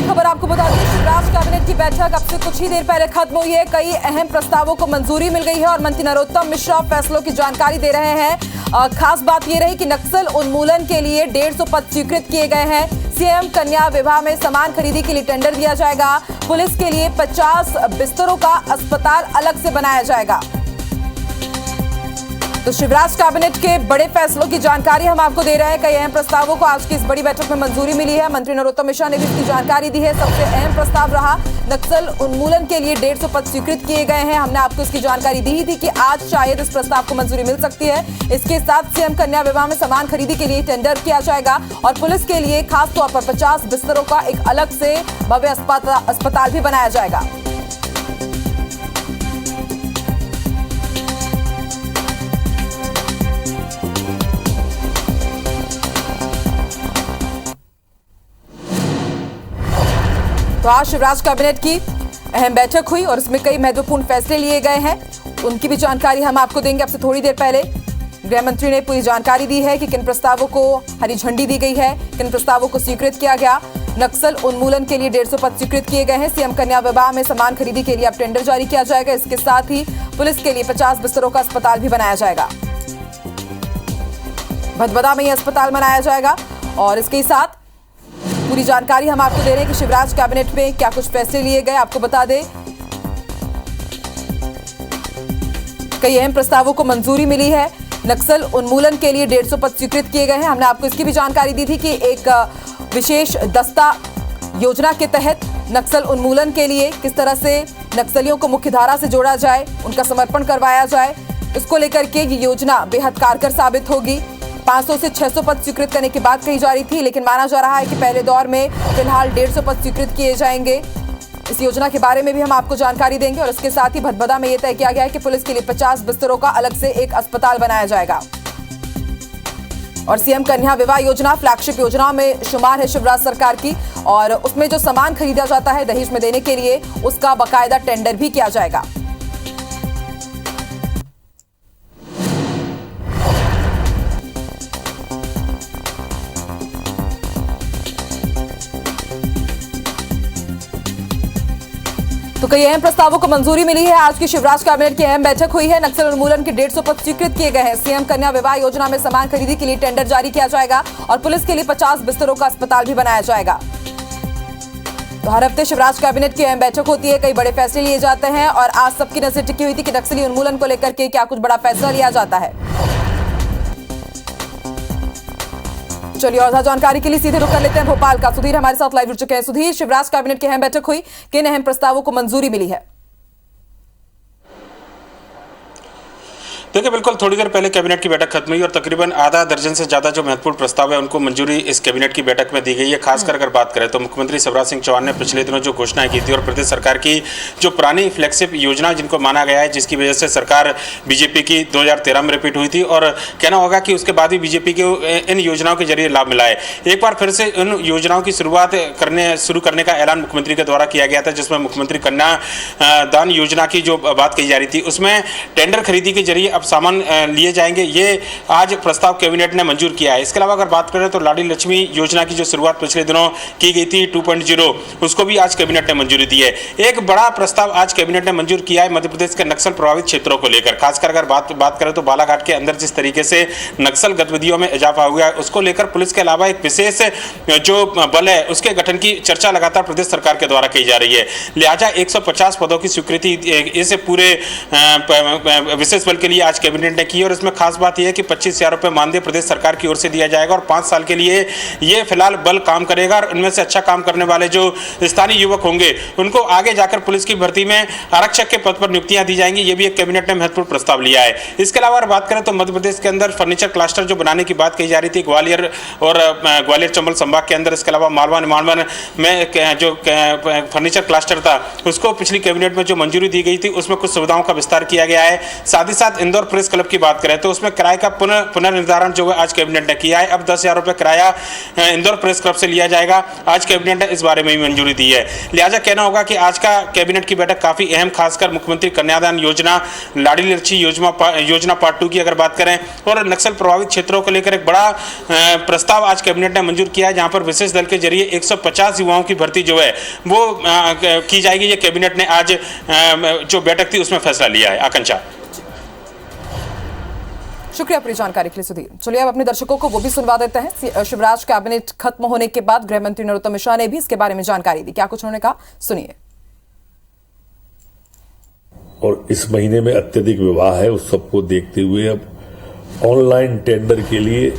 खबर आपको बता दें, शिवराज कैबिनेट की बैठक अब से कुछ ही देर पहले खत्म हुई है। कई अहम प्रस्तावों को मंजूरी मिल गई है और मंत्री नरोत्तम मिश्रा फैसलों की जानकारी दे रहे हैं। खास बात यह रही कि नक्सल उन्मूलन के लिए 150 पद स्वीकृत किए गए हैं। सीएम कन्या विवाह में सामान खरीदी के लिए टेंडर दिया जाएगा। पुलिस के लिए 50 बिस्तरों का अस्पताल अलग से बनाया जाएगा। तो शिवराज कैबिनेट के बड़े फैसलों की जानकारी हम आपको दे रहे हैं। कई अहम प्रस्तावों को आज की इस बड़ी बैठक में मंजूरी मिली है। मंत्री नरोत्तम मिश्रा ने भी इसकी जानकारी दी है। सबसे अहम प्रस्ताव रहा नक्सल उन्मूलन के लिए 150 पद स्वीकृत किए गए हैं। हमने आपको इसकी जानकारी दी ही थी कि आज शायद इस प्रस्ताव को मंजूरी मिल सकती है। इसके साथ सीएम कन्या विवाह में सामान खरीदी के लिए टेंडर किया जाएगा और पुलिस के लिए खासतौर पर 50 बिस्तरों का एक अलग से भव्य अस्पताल भी बनाया जाएगा। तो आज शिवराज कैबिनेट की अहम बैठक हुई और इसमें कई महत्वपूर्ण फैसले लिए गए हैं। उनकी भी जानकारी हम आपको देंगे। अब से थोड़ी देर पहले गृह मंत्री ने पूरी जानकारी दी है कि किन प्रस्तावों को हरी झंडी दी गई है, किन प्रस्तावों को स्वीकृत किया गया। नक्सल उन्मूलन के लिए 150 पद स्वीकृत किए गए हैं। सीएम कन्या विवाह में सामान खरीदी के लिए अब टेंडर जारी किया जाएगा। इसके साथ ही पुलिस के लिए 50 बिस्तरों का अस्पताल भी बनाया जाएगा। भदभदा में यह अस्पताल बनाया जाएगा और इसके साथ पूरी जानकारी हम आपको दे रहे हैं कि शिवराज कैबिनेट में क्या कुछ फैसले लिए गए। आपको बता दें, कई अहम प्रस्तावों को मंजूरी मिली है। नक्सल उन्मूलन के लिए 150 पद स्वीकृत किए गए हैं। हमने आपको इसकी भी जानकारी दी थी कि एक विशेष दस्ता योजना के तहत नक्सल उन्मूलन के लिए किस तरह से नक्सलियों को मुख्यधारा से जोड़ा जाए, उनका समर्पण करवाया जाए, इसको लेकर के ये योजना बेहद कारगर साबित होगी। 500 से 600 पद स्वीकृत करने की बात कही जा रही थी, लेकिन माना जा रहा है कि पहले दौर में फिलहाल 150 पद स्वीकृत किए जाएंगे। इस योजना के बारे में भी हम आपको जानकारी देंगे और इसके साथ ही भदभदा में यह तय किया गया है कि पुलिस के लिए 50 बिस्तरों का अलग से एक अस्पताल बनाया जाएगा। और सीएम कन्या विवाह योजना फ्लैगशिप योजना में शुमार है शिवराज सरकार की और उसमें जो सामान खरीदा जाता है दहेज में देने के लिए, उसका बाकायदा टेंडर भी किया जाएगा। तो कई अहम प्रस्तावों को मंजूरी मिली है। आज की शिवराज कैबिनेट की अहम बैठक हुई है। नक्सल उन्मूलन के 150 पद स्वीकृत किए गए हैं। सीएम कन्या विवाह योजना में सामान खरीदी के लिए टेंडर जारी किया जाएगा और पुलिस के लिए 50 बिस्तरों का अस्पताल भी बनाया जाएगा। तो हर हफ्ते शिवराज कैबिनेट की अहम बैठक होती है, कई बड़े फैसले लिए जाते हैं और आज सबकी नजर टिकी हुई थी कि नक्सली उन्मूलन को लेकर के क्या कुछ बड़ा फैसला लिया जाता है। चलिए और जानकारी के लिए सीधे रुक कर लेते हैं भोपाल का। सुधीर हमारे साथ लाइव जुड़ चुके हैं। सुधीर, शिवराज कैबिनेट की अहम बैठक हुई, किन अहम प्रस्तावों को मंजूरी मिली है? देखिए, बिल्कुल थोड़ी देर पहले कैबिनेट की बैठक खत्म हुई और तकरीबन आधा दर्जन से ज़्यादा जो महत्वपूर्ण प्रस्ताव है उनको मंजूरी इस कैबिनेट की बैठक में दी गई है। खासकर अगर बात करें तो मुख्यमंत्री शिवराज सिंह चौहान ने पिछले दिनों जो घोषणाएं की थी और प्रदेश सरकार की जो पुरानी फ्लैगशिप योजना जिनको माना गया है, जिसकी वजह से सरकार बीजेपी की 2013 में रिपीट हुई थी और कहना होगा कि उसके बाद भी बीजेपी को इन योजनाओं के जरिए लाभ मिला है। एक बार फिर से इन योजनाओं की शुरू करने का ऐलान मुख्यमंत्री के द्वारा किया गया था, जिसमें मुख्यमंत्री कन्या दान योजना की जो बात कही जा रही थी उसमें टेंडर खरीदी के जरिए अब सामान जाएंगे। ये आज प्रस्ताव कैबिनेट ने मंजूर किया है। इसके अलावा अगर बात करें तो लाडली लक्ष्मी योजना की जो शुरुआत पिछले दिनों की गई थी 2.0, उसको भी आज कैबिनेट ने मंजूरी दी है। एक बड़ा प्रस्ताव आज कैबिनेट ने मंजूर किया है मध्य प्रदेश के नक्सल प्रभावित क्षेत्रों को लेकर। खासकर अगर बात करें तो बालाघाट के अंदर जिस तरीके से नक्सल गतिविधियों में इजाफा हुआ है उसको लेकर पुलिस के अलावा एक विशेष जो बल है उसके गठन की चर्चा लगातार प्रदेश सरकार के द्वारा की जा रही है। लिहाजा 150 पदों की स्वीकृति इस पूरे विशेष बल के लिए आज कैबिनेट ने की और इसमें खास बात यह है कि 25,000 रुपए मानदेय प्रदेश सरकार की ओर से दिया जाएगा और 5 साल के लिए ये फिलहाल बल काम करेगा और इनमें से अच्छा काम करने वाले जो स्थानीय युवक होंगे उनको आगे जाकर पुलिस की भर्ती में आरक्षक के पद पर नियुक्तियां दी जाएंगी। ये भी एक कैबिनेट ने महत्वपूर्ण प्रस्ताव लिया है। इसके अलावा अगर बात करें तो मध्य प्रदेश के अंदर फर्नीचर क्लस्टर जो बनाने की बात कही जा रही थी ग्वालियर और ग्वालियर चंबल संभाग के अंदर, इसके अलावा मालवा निमाड़वन में जो फर्नीचर क्लस्टर था उसको पिछली कैबिनेट में जो मंजूरी दी गई थी उसमें कुछ सुविधाओं का विस्तार किया गया है। साथ ही साथ इंदौर प्रेस क्लब की बात करें तो उसमें किराए का पुनर्निर्धारण जो है आज कैबिनेट ने किया है। अब 10,000 रुपये किराया इंदौर प्रेस क्लब से लिया जाएगा। आज कैबिनेट ने इस बारे में भी मंजूरी दी है। लिहाजा कहना होगा कि आज का कैबिनेट की बैठक काफी अहम, खासकर मुख्यमंत्री कन्यादान योजना, लाडली लक्ष्मी योजना पार्ट 2 की अगर बात करें और नक्सल प्रभावित क्षेत्रों को लेकर एक बड़ा प्रस्ताव आज कैबिनेट ने मंजूर किया है, जहां पर विशेष दल के जरिए 150 युवाओं की भर्ती जो है वो की जाएगी। ये कैबिनेट ने आज जो बैठक थी उसमें फैसला लिया है। आकांक्षा, शुक्रिया अपनी जानकारी के लिए सुधीर। चलिए अब अपने दर्शकों को वो भी सुनवा देते हैं। शिवराज कैबिनेट खत्म होने के बाद गृह मंत्री नरोत्तम मिश्रा ने भी इसके बारे में जानकारी दी। क्या कुछ उन्होंने कहा, सुनिए। और इस महीने में अत्यधिक विवाह है, उस सबको देखते हुए अब ऑनलाइन टेंडर के लिए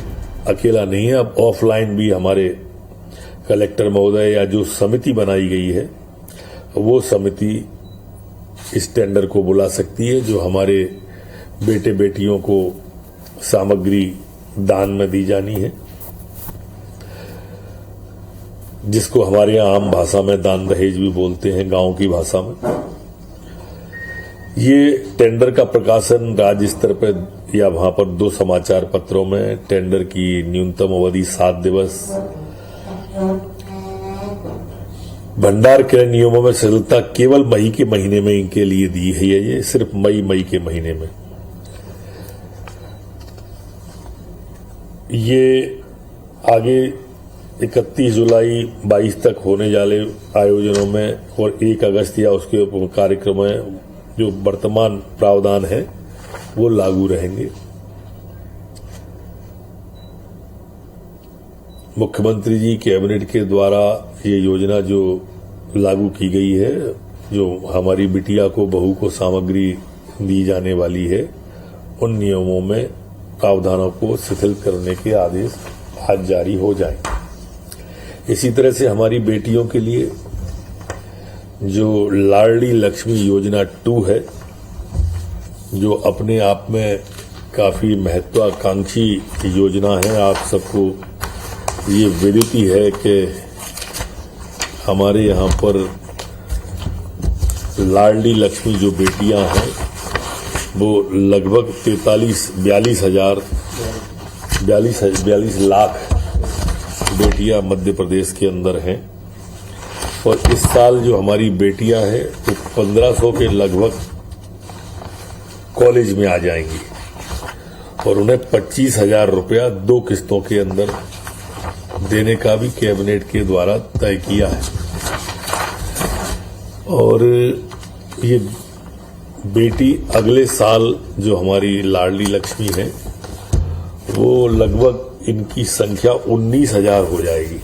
अकेला नहीं है, अब ऑफलाइन भी हमारे कलेक्टर महोदय या जो समिति बनाई गई है वो समिति इस टेंडर को बुला सकती है जो हमारे बेटे बेटियों को सामग्री दान में दी जानी है, जिसको हमारे यहाँ आम भाषा में दान दहेज भी बोलते हैं, गांव की भाषा में। ये टेंडर का प्रकाशन राज्य स्तर पर या वहां पर 2 समाचार पत्रों में, टेंडर की न्यूनतम अवधि 7 दिवस, भंडार क्रय नियमों में शिथिलता केवल मई के महीने में इनके लिए दी है। ये सिर्फ मई के महीने में। ये आगे 31 जुलाई 22 तक होने वाले आयोजनों में और 1 अगस्त या उसके कार्यक्रम में जो वर्तमान प्रावधान है वो लागू रहेंगे। मुख्यमंत्री जी कैबिनेट के द्वारा ये योजना जो लागू की गई है, जो हमारी बिटिया को, बहू को सामग्री दी जाने वाली है, उन नियमों में प्रावधानों को शिथिल करने के आदेश आज जारी हो जाएंगे। इसी तरह से हमारी बेटियों के लिए जो लाडली लक्ष्मी योजना 2 है, जो अपने आप में काफी महत्वाकांक्षी योजना है। आप सबको ये विदित है कि हमारे यहाँ पर लाडली लक्ष्मी जो बेटियां हैं वो लगभग 42 लाख बेटियां मध्य प्रदेश के अंदर हैं। और इस साल जो हमारी बेटियां हैं वो 1500 के लगभग कॉलेज में आ जाएंगी और उन्हें 25,000 रुपया 2 किस्तों के अंदर देने का भी कैबिनेट के द्वारा तय किया है। और ये बेटी अगले साल जो हमारी लाडली लक्ष्मी है वो लगभग इनकी संख्या 19,000 हो जाएगी।